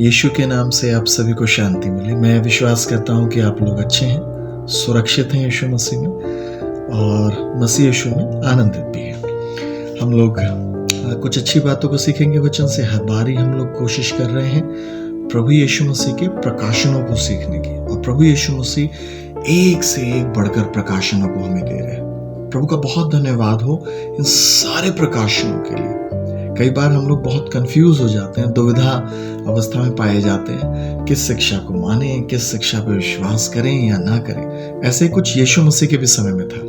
यीशु के नाम से आप सभी को शांति मिले। मैं विश्वास करता हूँ कि आप लोग अच्छे हैं, सुरक्षित हैं यीशु मसीह में और मसीह यीशु में आनंदित भी हैं। हम लोग कुछ अच्छी बातों को सीखेंगे वचन से। हर बारी हम लोग कोशिश कर रहे हैं प्रभु यीशु मसीह के प्रकाशनों को सीखने की, और प्रभु यीशु मसीह एक से एक बढ़कर प्रकाशनों को हमें दे रहे हैं। प्रभु का बहुत धन्यवाद हो इन सारे प्रकाशनों के लिए। कई बार हम लोग बहुत कंफ्यूज हो जाते हैं, दुविधा अवस्था में पाए जाते हैं, किस शिक्षा को माने, किस शिक्षा पर विश्वास करें या ना करें। ऐसे कुछ यीशु मसीह के भी समय में था।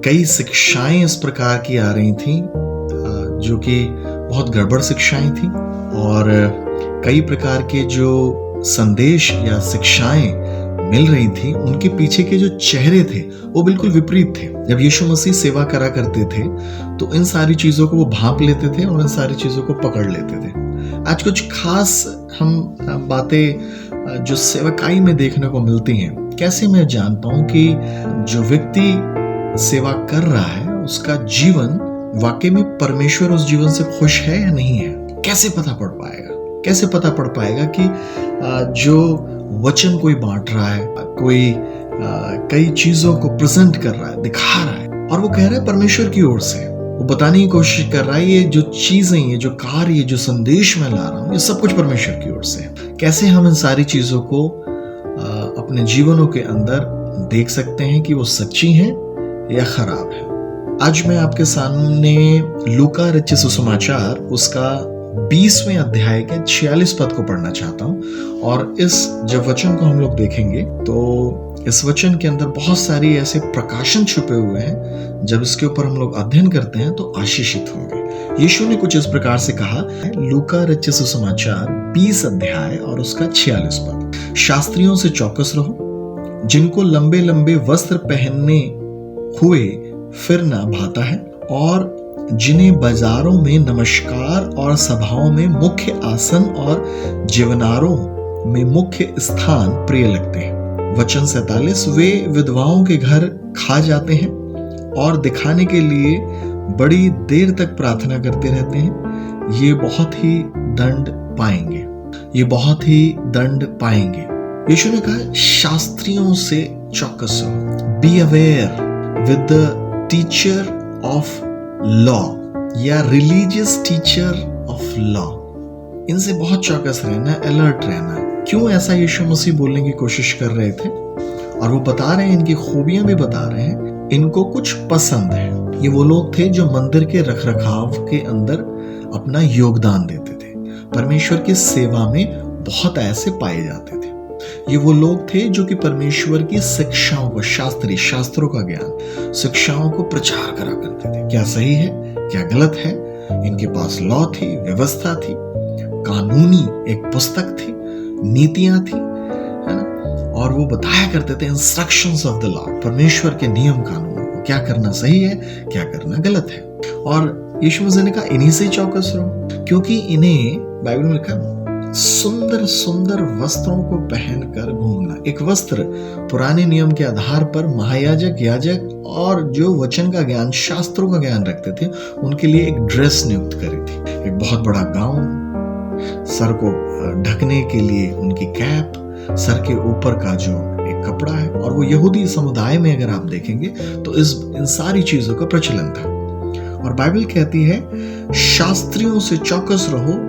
कई शिक्षाएं इस प्रकार की आ रही थी जो कि बहुत गड़बड़ शिक्षाएं थी, और कई प्रकार के जो संदेश या शिक्षाएं मिल रही थी उनके पीछे के जो चेहरे थे वो बिल्कुल विपरीत थे। जब यीशु मसीह सेवा करा करते थे तो इन सारी चीजों को वो भांप लेते थे और इन सारी चीजों को पकड़ लेते थे। आज कुछ खास हम बातें जो सेवकाई में देखने को मिलती हैं, कैसे मैं जान पाऊं कि जो व्यक्ति सेवा कर रहा है उसका जीवन वाकई में परमेश्वर उस जीवन से खुश है या नहीं है। कैसे पता पड़ पाएगा? कैसे पता पड़ पाएगा कि जो वचन कोई बांट रहा है, कोई कई चीजों को प्रेजेंट कर रहा है, दिखा रहा है, और वो कह रहा है परमेश्वर की ओर से, वो बताने की कोशिश कर रहा है ये जो चीजें, ये जो कार्य, ये जो संदेश मैं ला रहा हूं, ये सब कुछ परमेश्वर की ओर से है। कैसे हम इन सारी चीजों को अपने जीवनों के अंदर देख सकते हैं कि वो सच्ची हैं या खराब है? आज मैं आपके सामने लूका रचित सुसमाचार उसका 20वें अध्याय के 46 पद को पढ़ना चाहता हूं। और इस जब वचन को हम लोग देखेंगे तो इस वचन के अंदर बहुत सारी ऐसे प्रकाशन छुपे हुए हैं। जब इसके ऊपर हम लोग अध्ययन करते हैं तो आशीषित होंगे। यीशु ने कुछ इस प्रकार से कहा, लूका रचित सुसमाचार 20 अध्याय और उसका 46 पद। शास्त्रियों से चौकस रहो, जिनको लंबे लंबे वस्त्र पहनने हुए फिरना भाता है, और जिन्हें बाजारों में नमस्कार और सभाओं में मुख्य आसन और जीवनारों में मुख्य स्थान प्रिय लगते हैं। वचन 47, वे विधवाओं के घर खा जाते हैं और दिखाने के लिए बड़ी देर तक प्रार्थना करते रहते हैं। ये बहुत ही दंड पाएंगे, ये बहुत ही दंड पाएंगे। यीशु ने कहा शास्त्रियों से चौकस रहो, be aware with the teacher of law या रिलीजियस टीचर ऑफ लॉ। इनसे बहुत चौकस रहना, अलर्ट रहना। क्यों ऐसा यीशु मसीह बोलने की कोशिश कर रहे थे? और वो बता रहे हैं, इनकी खूबियां भी बता रहे हैं। इनको कुछ पसंद है। ये वो लोग थे जो मंदिर के रखरखाव के अंदर अपना योगदान देते थे। परमेश्वर की सेवा में बहुत ऐसे पाए जाते थे। ये वो लोग थे जो कि परमेश्वर की शिक्षाओं को, शास्त्रों का ज्ञान, शिक्षाओं को प्रचार करा करते थे। क्या सही है, क्या गलत है। इनके पास लॉ थी, व्यवस्था थी, कानूनी एक पुस्तक थी, नीतियां थी, है ना। और वो बताया करते थे इंस्ट्रक्शंस ऑफ द लॉर्ड, परमेश्वर के नियम कानूनों को, क्या करना सही है, क्या करना गलत है। और यीशु मसीह ने कहा इन्हीं से चौकस रहो, क्योंकि इन्हें बाइबल में लिखा सुंदर सुंदर वस्त्रों को पहनकर घूमना। एक वस्त्र पुराने नियम के आधार पर महायाजक, याजक और जो वचन का ज्ञान, शास्त्रों का ज्ञान रखते थे उनके लिए एक ड्रेस नियुक्त करी थी। एक बहुत बड़ा गाउन, सर को ढकने के लिए उनकी कैप, सर के ऊपर का जो एक कपड़ा है। और वो यहूदी समुदाय में अगर आप देखेंगे तो इन सारी चीजों का प्रचलन था। और बाइबल कहती है शास्त्रियों से चौकस रहो,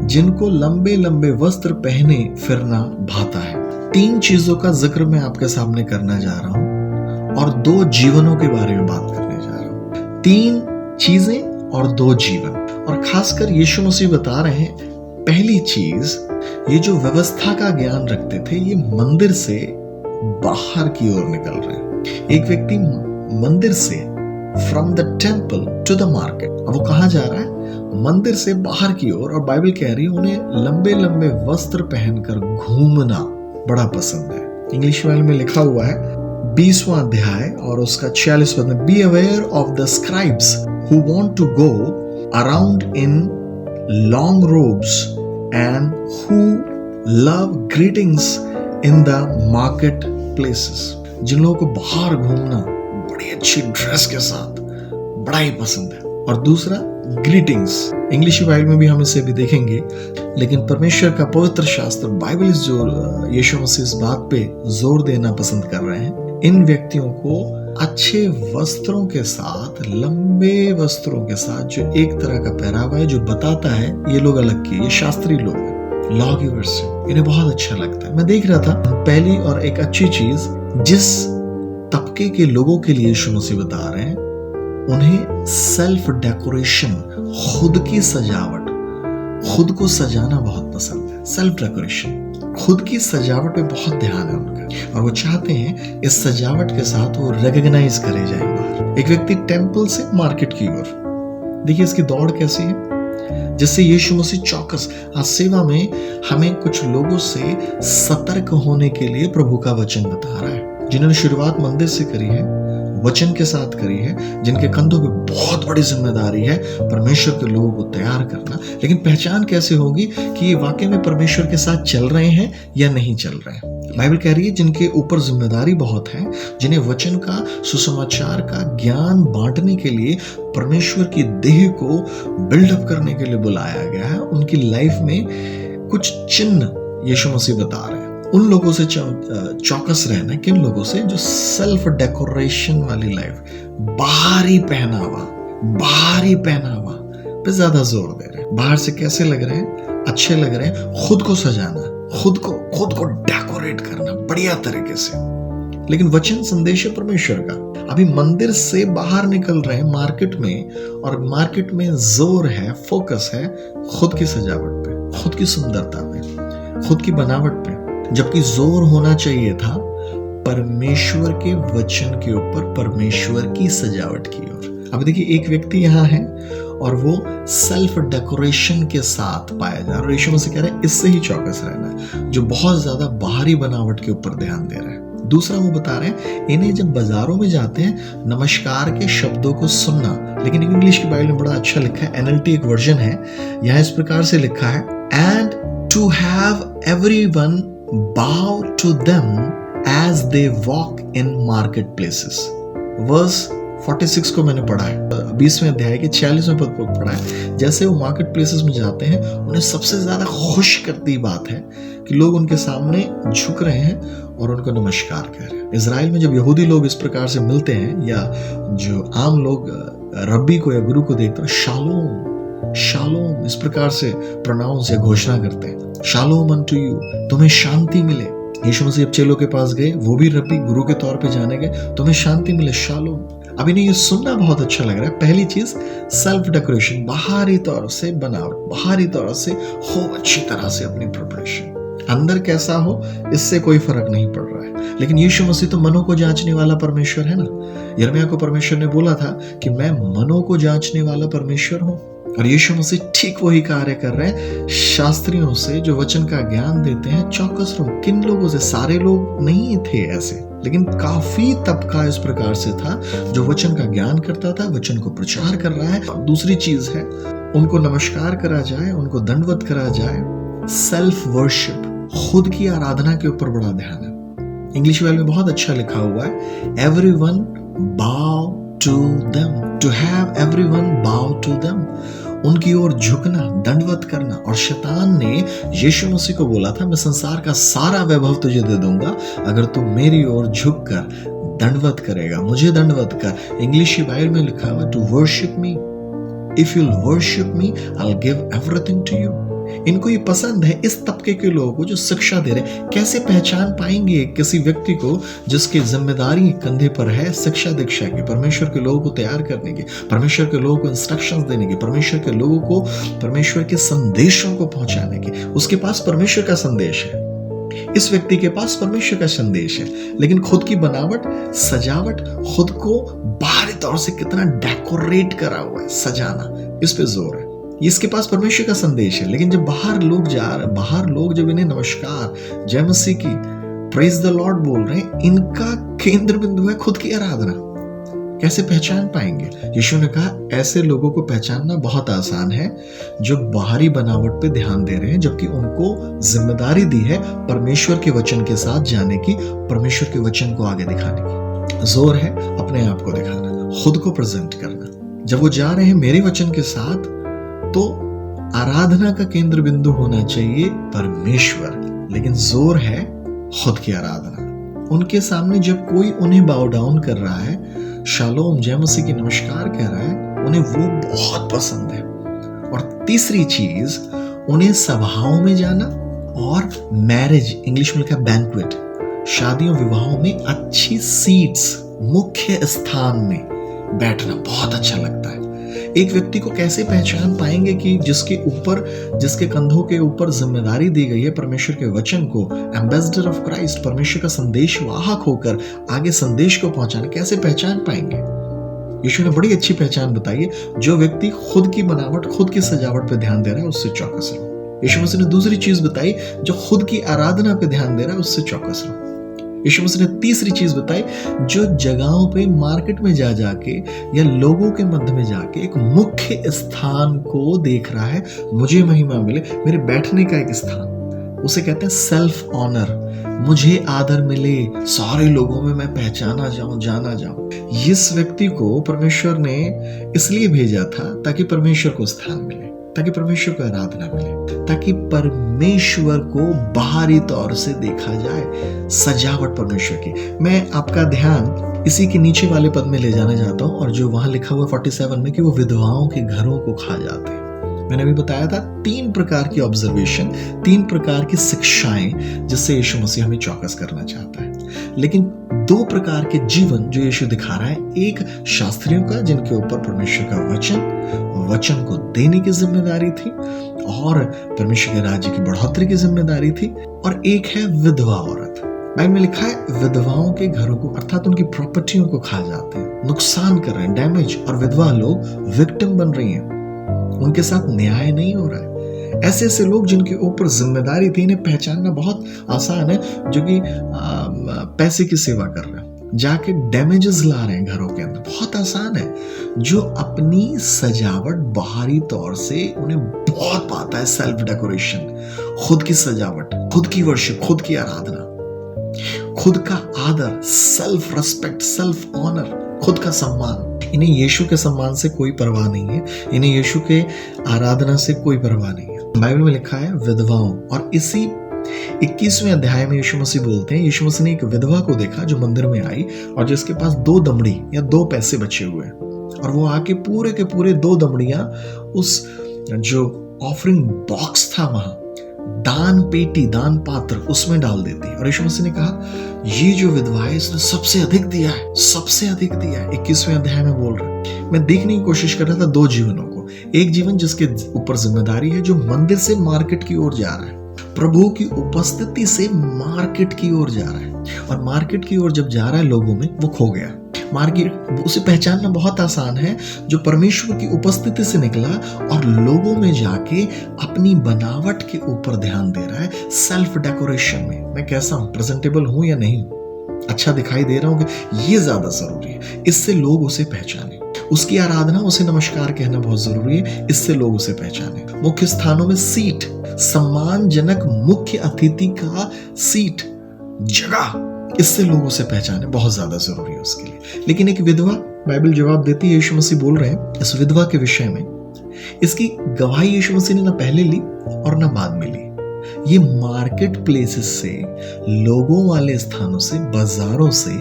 जिनको लंबे लंबे वस्त्र पहने फिरना भाता है। 3 चीजों का जिक्र मैं आपके सामने करना जा रहा हूं और 2 जीवनों के बारे में बात करने जा रहा हूं। 3 चीजें और 2 जीवन। और खासकर यीशु मसीह बता रहे हैं, पहली चीज, ये जो व्यवस्था का ज्ञान रखते थे ये मंदिर से बाहर की ओर निकल रहे हैं। एक व्यक्ति मंदिर से, from the temple to the market, अब वो कहां जा रहा है? मंदिर से बाहर की ओर। और बाइबल कह रही है उन्हें लंबे लंबे वस्त्र पहनकर घूमना बड़ा पसंद है। इंग्लिश में लिखा हुआ है 20वां अध्याय और उसका 46 पद में, be aware of the scribes who want to go around in long robes and who love greetings in the market places. जिन लोगों को बाहर घूमना बड़ी अच्छी ड्रेस के साथ बड़ा ही पसंद है। और दूसरा, ग्रीटिंग्स। इंग्लिश बाइबल में भी हम इसे भी देखेंगे, लेकिन परमेश्वर का पवित्र शास्त्र बाइबल जो यीशु मसीह इस बात पे जोर देना पसंद कर रहे हैं, इन व्यक्तियों को अच्छे वस्त्रों के साथ, लंबे वस्त्रों के साथ, जो एक तरह का पहरावा है जो बताता है ये लोग अलग के, ये शास्त्री लोग हैं, लॉ गिवर्स हैं, इन्हें बहुत अच्छा लगता है। मैं देख रहा था पहली और एक अच्छी चीज जिस तबके के लोगों के लिए यीशु मसीह बता रहे हैं, उन्हें सेल्फ डेकोरेशन, खुद की सजावट, खुद को सजाना बहुत पसंद है। सेल्फ डेकोरेशन, खुद की सजावट पे बहुत ध्यान है उनका, और वो चाहते हैं इस सजावट के साथ वो रिकॉग्नाइज करे जाए बाहर। एक व्यक्ति टेंपल से मार्केट की ओर, देखिए इसकी दौड़ कैसी है, जिससे यीशु मसीह चौकस। आज सेवा में हमें कुछ लोगों से सतर्क होने के लिए प्रभु का वचन बता रहा है, जिन्होंने शुरुआत मंदिर से करी है, वचन के साथ करी है, जिनके कंधों पे बहुत बड़ी जिम्मेदारी है परमेश्वर के लोगों को तैयार करना। लेकिन पहचान कैसे होगी कि ये वाकई में परमेश्वर के साथ चल रहे हैं या नहीं चल रहे हैं? बाइबल कह रही है जिनके ऊपर जिम्मेदारी बहुत है, जिन्हें वचन का, सुसमाचार का ज्ञान बांटने के लिए, परमेश्वर की देह को बिल्डअप करने के लिए बुलाया गया है, उनकी लाइफ में कुछ चिन्ह यीशु मसीह बता रहे हैं। उन लोगों से चौकस रहना। किन लोगों से? जो सेल्फ डेकोरेशन वाली लाइफ, बाहरी पहनावा पे ज्यादा जोर दे रहे हैं। बाहर से कैसे लग रहे हैं? अच्छे लग रहे हैं। खुद को सजाना, खुद को डेकोरेट करना बढ़िया तरीके से। लेकिन वचन संदेश है परमेश्वर का। अभी मंदिर से बाहर निकल रहे हैं मार्केट में, और मार्केट में जोर है, फोकस है खुद की सजावट पे, खुद की सुंदरता पे, खुद की बनावट पे, जबकि जोर होना चाहिए था परमेश्वर के वचन के ऊपर, परमेश्वर की सजावट की ओर। अब देखिए एक व्यक्ति यहाँ है और वो सेल्फ डेकोरेशन के साथ पाया जा रहा है। यीशु मसीह कह रहे हैं इससे ही चौकस रहना, जो बहुत ज्यादा बाहरी बनावट के ऊपर ध्यान दे रहा है। दूसरा वो बता रहे हैं इन्हें जब बाजारों में जाते हैं नमस्कार के शब्दों को सुनना। लेकिन इंग्लिश की बाइबल में बड़ा अच्छा लिखा है, NLT एक वर्जन है, यहाँ इस प्रकार से लिखा है, and to have everyone bow to them as they walk in marketplaces। Verse 46 को मैंने पढ़ा है, 20वें अध्याय के 46वें पद को पढ़ा है। जैसे वो मार्केट प्लेसेस में जाते हैं, उन्हें सबसे ज्यादा खुश करती बात है कि लोग उनके सामने झुक रहे हैं और उनको नमस्कार कह रहे हैं। इजराइल में जब यहूदी लोग इस प्रकार से मिलते हैं, या जो आम लोग रब्बी को या गुरु को देखते हैं, शालोम शालोम इस प्रकार से प्रोनाउंस या घोषणा करते हैं, शालोम अनटू यू, तुम्हें शांति मिले। यीशु मसीह जब चेलों के पास गए, वो भी रब्बी गुरु के तौर पे जाने गए, तुम्हें शांति मिले, शालोम। अब इन्हें ये सुनना बहुत अच्छा लग रहा है। पहली चीज सेल्फ डेकोरेशन, बाहरी तौर से बनावट, बाहरी तौर से हो अच्छी तरह से अपनी प्रिपरेशन, अंदर कैसा हो इससे कोई फर्क नहीं पड़ रहा है। लेकिन यीशु मसीह तो मनों को जांचने वाला परमेश्वर है ना। यिर्मयाह को परमेश्वर ने बोला था कि मैं मनों को जांचने वाला परमेश्वर हूं, और यीशु मसीह ठीक वही कार्य कर रहे हैं शास्त्रियों से जो वचन का ज्ञान देते हैं। चौकस रहो। किन लोगों से? सारे लोग नहीं थे ऐसे, लेकिन काफी तबका इस प्रकार से था जो वचन का ज्ञान करता था, वचन को प्रचार कर रहा है। और दूसरी चीज है, उनको नमस्कार करा जाए, उनको दंडवत करा जाए। सेल्फ वर्शिप, खुद की आराधना के ऊपर बड़ा ध्यान है। इंग्लिश बाइबल में बहुत अच्छा लिखा हुआ है, everyone bow to them, to have everyone bow to them, उनकी ओर झुकना, दंडवत करना। और शैतान ने यीशु मसीह को बोला था, मैं संसार का सारा वैभव तुझे दे दूंगा अगर तू मेरी ओर झुककर दंडवत करेगा, मुझे दंडवत कर। इंग्लिश बाइबल में लिखा हुआ, to worship me, if you worship me I will give everything to you. इनको ये पसंद है, इस तबके के लोगों को जो शिक्षा दे रहे। कैसे पहचान पाएंगे किसी व्यक्ति को जिसकी जिम्मेदारी कंधे पर है शिक्षा दीक्षा की, परमेश्वर के लोगों को तैयार करने की, परमेश्वर के लोगों को इंस्ट्रक्शंस देने की, परमेश्वर के लोगों को परमेश्वर के संदेशों को पहुंचाने की? उसके पास परमेश्वर का संदेश है, इस व्यक्ति के पास परमेश्वर का संदेश है, लेकिन खुद की बनावट, सजावट, खुद को बाहरी तौर से कितना डेकोरेट करा हुआ है, सजाना, इस पे जोर है। इसके पास परमेश्वर का संदेश है, लेकिन जब बाहर लोग जब इन्हें नमस्कार, जय मसीह की, प्रेज द लॉर्ड बोल रहे हैं, इनका केंद्र बिंदु है खुद की आराधना। कैसे पहचान पाएंगे? यीशु ने कहा ऐसे लोगों को पहचानना बहुत आसान है जो बाहरी बनावट पे ध्यान दे रहे हैं, जबकि उनको जिम्मेदारी दी है परमेश्वर के वचन के साथ जाने की, परमेश्वर के वचन को आगे दिखाने की। जोर है अपने आप को दिखाना, खुद को प्रेजेंट करना। जब वो जा रहे हैं मेरे वचन के साथ, तो आराधना का केंद्र बिंदु होना चाहिए परमेश्वर, लेकिन जोर है खुद की आराधना। उनके सामने जब कोई उन्हें बाउ डाउन कर रहा है, शालोम जय मसीह की नमस्कार कह रहा है, उन्हें वो बहुत पसंद है। और तीसरी चीज, उन्हें सभाओं में जाना और मैरिज, इंग्लिश में लिखा बैंक्वेट, शादियों विवाहों में अच्छी सीट्स, मुख्य स्थान में बैठना बहुत अच्छा लगता है। एक व्यक्ति को कैसे पहचान पाएंगे कि जिसके कंधों के ऊपर जिम्मेदारी दी गई है परमेश्वर के वचन को, एम्बेसडर ऑफ क्राइस्ट, परमेश्वर का संदेश वाहक होकर आगे संदेश को पहुंचाने, कैसे पहचान पाएंगे? यीशु ने बड़ी अच्छी पहचान बताई है, जो व्यक्ति खुद की बनावट, खुद की सजावट पे ध्यान दे रहा है उससे चौकस रहो। यीशु मसीह ने दूसरी चीज बताई, जो खुद की आराधना पे ध्यान दे रहा है उससे चौकस रहो। यीशु मसीह ने तीसरी चीज बताई, जो जगहों पे मार्केट में जा जाके या लोगों के मध्य में जाके एक मुख्य स्थान को देख रहा है, मुझे महिमा मिले, मेरे बैठने का एक स्थान, उसे कहते हैं सेल्फ ऑनर, मुझे आदर मिले, सारे लोगों में मैं पहचाना जाऊं, जाना जाऊं। इस व्यक्ति को परमेश्वर ने इसलिए भेजा था ताकि परमेश्वर को स्थान मिले, ताकि परमेश्वर को आराधना मिले, ताकि परमेश्वर को बाहरी तौर से देखा जाए, सजावट परमेश्वर की। मैं आपका ध्यान इसी के नीचे वाले पद में ले जाना चाहता हूं, और जो वहां लिखा हुआ 47 में कि वो विधवाओं के घरों को खा जाते हैं। मैंने अभी बताया था 3 प्रकार की ऑब्जर्वेशन, 3 प्रकार की शिक्षाएं जिससे यीशु मसीह हमें चौकस करना चाहता है, लेकिन 2 प्रकार के जीवन जो यीशु दिखा रहा है, एक शास्त्रियों का जिनके ऊपर परमेश्वर का वचन को देने की जिम्मेदारी थी और परमेश्वर के राज्य की बढ़ोतरी की जिम्मेदारी थी, और एक है विधवा औरत। बाइबल में लिखा है विधवाओं के घरों को, अर्थात उनकी प्रॉपर्टियों को खा जाते हैं, नुकसान कर रहे हैं, डैमेज, और विधवा लोग विक्टिम बन रही हैं, उनके साथ न्याय नहीं हो रहा है। ऐसे ऐसे लोग जिनके ऊपर जिम्मेदारी थी, इन्हें पहचानना बहुत आसान है, जो कि पैसे की सेवा कर रहे हैं, जाके डैमेजेस ला रहे हैं घरों के अंदर, बहुत आसान है। जो अपनी सजावट बाहरी तौर से उन्हें बहुत पाता है, सेल्फ डेकोरेशन, खुद की सजावट, खुद की वर्शिप, खुद की आराधना, खुद का आदर, सेल्फ रिस्पेक्ट, सेल्फ ऑनर, खुद का सम्मान, इन्हें यीशु के सम्मान से कोई परवाह नहीं है, इन्हें यीशु के आराधना से कोई परवाह नहीं है। बाइबल में लिखा है विधवाओं, और इसी 21वें अध्याय में यीशु मसीह बोलते हैं, यीशु मसीह ने एक विधवा को देखा जो मंदिर में आई और जिसके पास 2 दमड़ी या 2 पैसे बचे हुए, और वो आके पूरे के पूरे 2 दमड़ियां उस जो ऑफरिंग बॉक्स था वहां, दान पेटी, दान पात्र, उसमें डाल देती। और यीशु मसीह ने कहा, ये जो विधवा है इसने सबसे अधिक दिया है, सबसे अधिक दिया है। 21वें अध्याय में बोल रहा है। मैं देखने की कोशिश कर रहा था 2 जीवनों को, एक जीवन जिसके ऊपर जिम्मेदारी है, जो मंदिर से मार्केट की ओर जा रहा है, प्रभु की उपस्थिति से मार्केट की ओर जा रहा है, और मार्केट की ओर जब जा रहा है लोगों में, वो खो गया। मार्केट उसे पहचानना बहुत आसान है, जो परमेश्वर की उपस्थिति से निकला और लोगों में जाके अपनी बनावट के ऊपर ध्यान दे रहा है, सेल्फ डेकोरेशन में, मैं कैसा हूं, प्रेजेंटेबल हूं या नहीं, अच्छा दिखाई दे रहा हूं, ये ज्यादा जरूरी है, इससे लोग उसे पहचाने। उसकी आराधना, उसे नमस्कार कहना बहुत जरूरी है, इससे लोग उसे पहचाने। मुख्य स्थानों में सीट, सम्मानजनक मुख्य अतिथि का सीट, जगह, इससे लोग उसे पहचाने, बहुत ज्यादा जरूरी है उसके लिए। लेकिन एक विधवा, बाइबल जवाब देती है, यीशु मसीह बोल रहे हैं इस विधवा के विषय में, इसकी गवाही यीशु मसीह ने ना पहले ली और ना बाद में ली। ये मार्केट प्लेसेस से, लोगों वाले स्थानों से, बाजारों से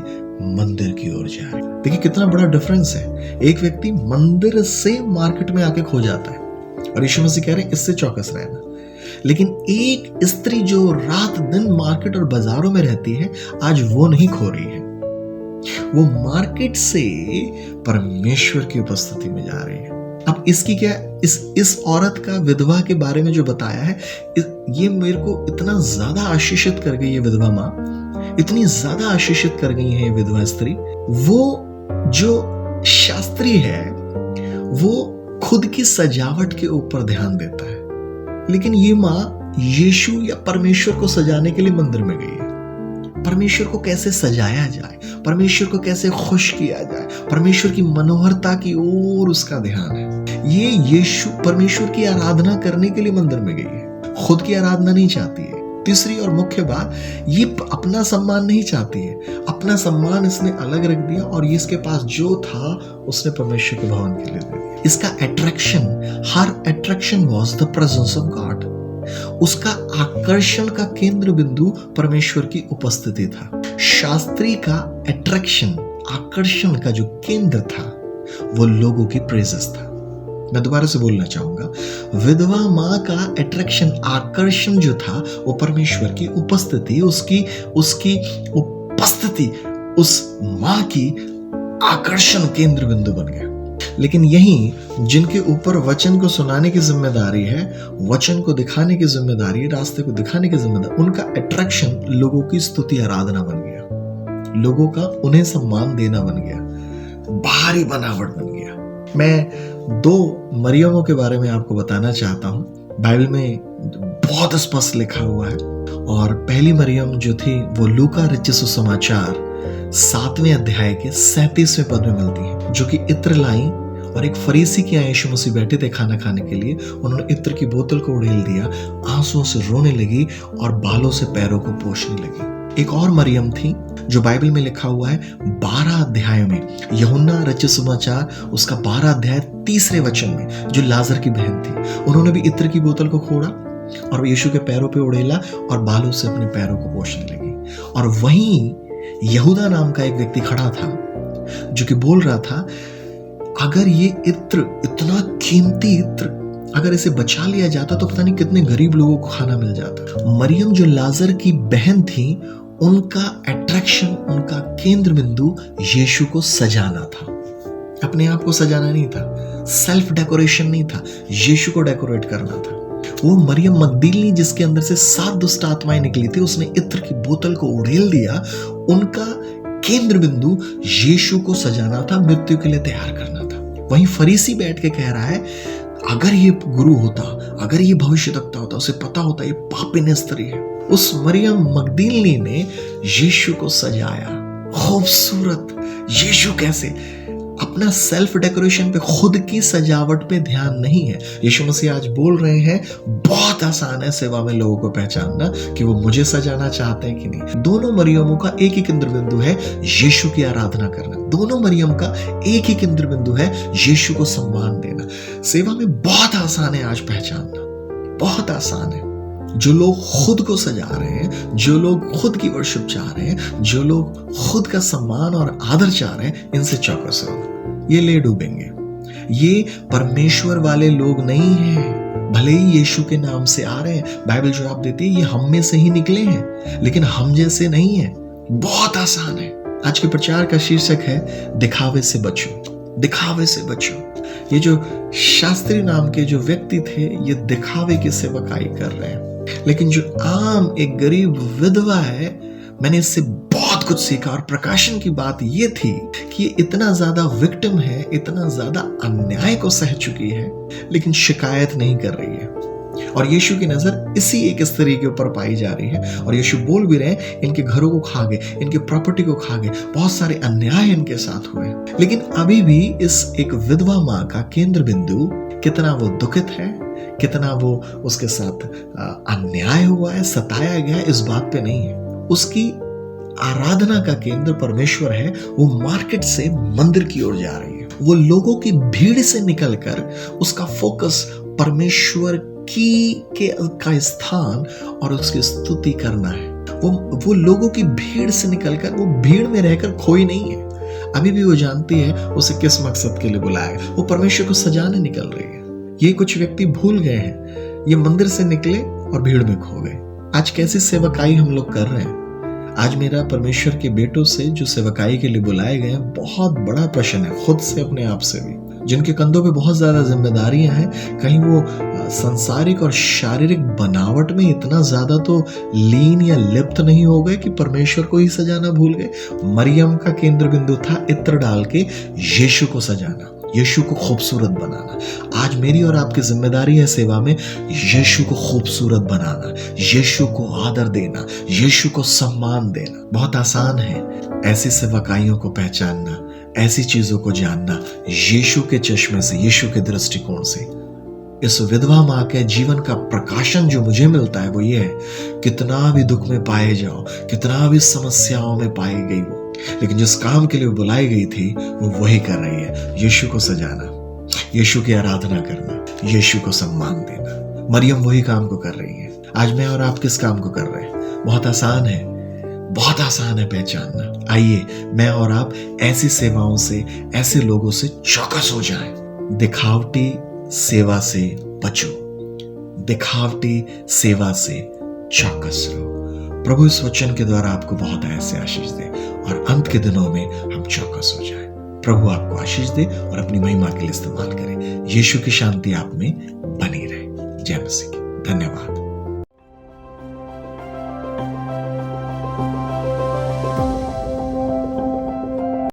मंदिर की ओर जा रही। देखिए कितना बड़ा डिफरेंस है। एक व्यक्ति मंदिर से मार्केट में आके खो जाता है, और यीशु मसीह कह रहे हैं इससे चौकस रहना। लेकिन एक स्त्री जो रात दिन मार्केट और बाजारों में रहती है, आज वो नहीं खो रही है, वो मार्केट से परमेश्वर की उपस्थिति में जा रही है। अब इसकी क्या, इस औरत का विधवा के बारे में जो बताया है, ये मेरे को इतना ज्यादा आशीषित कर गई है, विधवा माँ इतनी ज्यादा आशीषित कर गई है ये विधवा स्त्री। वो जो शास्त्री है वो खुद की सजावट के ऊपर ध्यान देता है, लेकिन ये माँ यीशु या परमेश्वर को सजाने के लिए मंदिर में गई है। परमेश्वर को कैसे सजाया जाए, परमेश्वर को कैसे खुश किया जाए, परमेश्वर की मनोहरता की ओर उसका ध्यान है। ये यीशु परमेश्वर की आराधना करने के लिए मंदिर में गई है, खुद की आराधना नहीं चाहती है। तीसरी और मुख्य बात, ये अपना सम्मान नहीं चाहती है, अपना सम्मान इसने अलग रख दिया और ये इसके पास जो था उसने परमेश्वर के भवन के लिए दे दिया। इसका attraction, her attraction was the presence of God. उसका आकर्षण का केंद्र बिंदु परमेश्वर की उपस्थिति था। शास्त्री का अट्रैक्शन, आकर्षण का जो केंद्र था वो लोगों की प्रेजेंस था। मैं दोबारा से बोलना चाहूंगा, विधवा माँ का अट्रैक्शन, आकर्षण जो था वो परमेश्वर की उपस्थिति, उसकी उपस्थिति उस माँ की आकर्षण केंद्र बिंदु बन गया। लेकिन यही जिनके ऊपर वचन को सुनाने की जिम्मेदारी है, वचन को दिखाने की जिम्मेदारी है, रास्ते को दिखाने की जिम्मेदारी, उनका अट्रैक्शन लोगों की स्तुति आराधना बन गया, लोगों का उन्हें सम्मान देना बन गया, बाहरी बनावट बन गया। मैं 2 मरियमों के बारे में आपको बताना चाहता हूं, बाइबल में बहुत स्पष्ट लिखा हुआ है। और पहली मरियम जो थी वो लूका रचित सुसमाचार 7वें अध्याय के 37वें पद में मिलती है, जो कि इत्र लाई और एक फरीसी के यहाँ यीशु मसीह बैठे थे खाना खाने के लिए। उन्होंने इत्र की बोतल को उड़ेल दिया, आंसुओं से रोने लगी और बालों से पैरों को पोंछने लगी। एक और मरियम थी जो बाइबल में लिखा हुआ है 12 अध्याय में, यूहन्ना रचित सुसमाचार उसका 12 अध्याय 3 वचन में, जो लाजर की बहन थी। उन्होंने भी इत्र की बोतल को खोड़ा और यीशु के पैरों पे उड़ेला और बालों से अपने पैरों को पोंछने लगी। और वहीं यहूदा नाम का एक व्यक्ति खड़ा था जो कि बोल रहा था, अगर ये इत्र, इतना कीमती इत्र, अगर इसे बचा लिया जाता तो पता नहीं कितने गरीब लोगों को खाना मिल जाता। मरियम जो लाजर की बहन थी, उनका अट्रैक्शन, उनका केंद्र बिंदु यीशु को सजाना था, अपने आप को सजाना नहीं था, सेल्फ डेकोरेशन नहीं था, यीशु को डेकोरेट करना था। वो मरियम मगदलीनी जिसके अंदर से 7 दुष्ट आत्माएं निकली थी, उसने इत्र की बोतल को उड़ेल दिया। उनका केंद्र बिंदु यीशु को सजाना था, मृत्यु के लिए तैयार करना था। वहीं फरीसी बैठ के कह रहा है, अगर ये गुरु होता, अगर ये भविष्यवक्ता होता, उसे पता होता ये पापिन स्त्री है। उस मरियम मगदलीनी ने यीशु को सजाया, खूबसूरत। यीशु कैसे? अपना सेल्फ डेकोरेशन पे, खुद की सजावट पे ध्यान नहीं है। यीशु मसीह आज बोल रहे हैं, बहुत आसान है सेवा में लोगों को पहचानना कि वो मुझे सजाना चाहते हैं कि नहीं। दोनों मरियमों का एक ही केंद्र बिंदु है, यीशु की आराधना करना। दोनों मरियम का एक ही केंद्र बिंदु है, यीशु को सम्मान देना। सेवा में बहुत आसान है आज पहचानना, बहुत आसान है। जो लोग खुद को सजा रहे हैं, जो लोग खुद की वर्शिप चाह रहे हैं, जो लोग खुद का सम्मान और आदर चाह रहे हैं, इनसे चौकस रहो, ये ले डूबेंगे। ये परमेश्वर वाले लोग नहीं हैं, भले ही यीशु के नाम से आ रहे हैं। बाइबल जो आप देती है ये हम में से ही निकले हैं, लेकिन हम जैसे नहीं है। बहुत आसान है। आज के प्रचार का शीर्षक है दिखावे से बचो, दिखावे से बचो। ये जो शास्त्री नाम के जो व्यक्ति थे, ये दिखावे की सेवकाई कर रहे हैं। लेकिन जो आम एक गरीब विधवा है, मैंने इससे बहुत कुछ सीखा। और प्रकाशन की बात ये थी कि ये इतना ज्यादा विक्टिम है, इतना ज्यादा अन्याय को सह चुकी है, लेकिन शिकायत नहीं कर रही है। और यीशु की नजर इसी एक स्त्री के ऊपर पाई जा रही है। और यीशु बोल भी रहे हैं, इनके घरों को खा गए, इनके प्रॉपर्टी को खा गए, बहुत सारे अन्याय इनके साथ हुए। लेकिन अभी भी इस एक विधवा माँ का केंद्र बिंदु, कितना वो दुखित है, कितना वो उसके साथ अन्याय हुआ है, सताया गया है, इस बात पे नहीं है। उसकी आराधना का केंद्र परमेश्वर है। वो मार्केट से मंदिर की ओर जा रही है। वो लोगों की भीड़ से निकलकर उसका फोकस परमेश्वर का स्थान और उसकी स्तुति करना है। वो लोगों की भीड़ से निकलकर, वो भीड़ में रहकर खोई नहीं है। अभी भी वो जानती है उसे किस मकसद के लिए बुलाया। वो परमेश्वर को सजाने निकल रही है। ये कुछ व्यक्ति भूल गए हैं, ये मंदिर से निकले और भीड़ में खो गए। आज कैसी सेवकाई हम लोग कर रहे हैं? आज मेरा परमेश्वर के बेटों से जो सेवकाई के लिए बुलाए गए हैं, बहुत बड़ा प्रश्न है, खुद से, अपने आप से भी, जिनके कंधों पे बहुत ज्यादा जिम्मेदारियां हैं। कहीं वो सांसारिक और शारीरिक बनावट में इतना ज्यादा तो लीन या लिप्त नहीं हो गए कि परमेश्वर को ही सजाना भूल गए। मरियम का केंद्र बिंदु था इत्र डाल के यीशु को सजाना, यीशु को खूबसूरत बनाना। आज मेरी और आपकी जिम्मेदारी है सेवा में यीशु को खूबसूरत बनाना, यीशु को आदर देना, यीशु को सम्मान देना। बहुत आसान है ऐसी सेवकाइयों को पहचानना, ऐसी चीजों को जानना, यीशु के चश्मे से, यीशु के दृष्टिकोण से। इस विधवा माँ के जीवन का प्रकाशन जो मुझे मिलता है वो ये है, कितना भी दुख में पाए जाओ, कितना भी समस्याओं में पाई गई हो, लेकिन जिस काम के लिए वो बुलाई गई थी वो वही कर रही है, यीशु को सजाना, यीशु की आराधना करना, यीशु को सम्मान देना। मरियम वही काम को कर रही है। आज मैं और आप किस काम को कर रहे हैं? बहुत आसान है, बहुत आसान है पहचानना। आइए मैं और आप ऐसी सेवाओं से, ऐसे लोगों से चौकस हो जाएं। दिखावटी सेवा से बचो, दिखावटी सेवा से चौकस रहो। प्रभु इस वचन के द्वारा आपको बहुत ऐसे आशीष दे और अंत के दिनों में हम चौकस हो जाएं। प्रभु आपको आशीष दे और अपनी महिमा के लिए इस्तेमाल करे। यीशु की शांति आप में बनी रहे। जय मसीह की। धन्यवाद।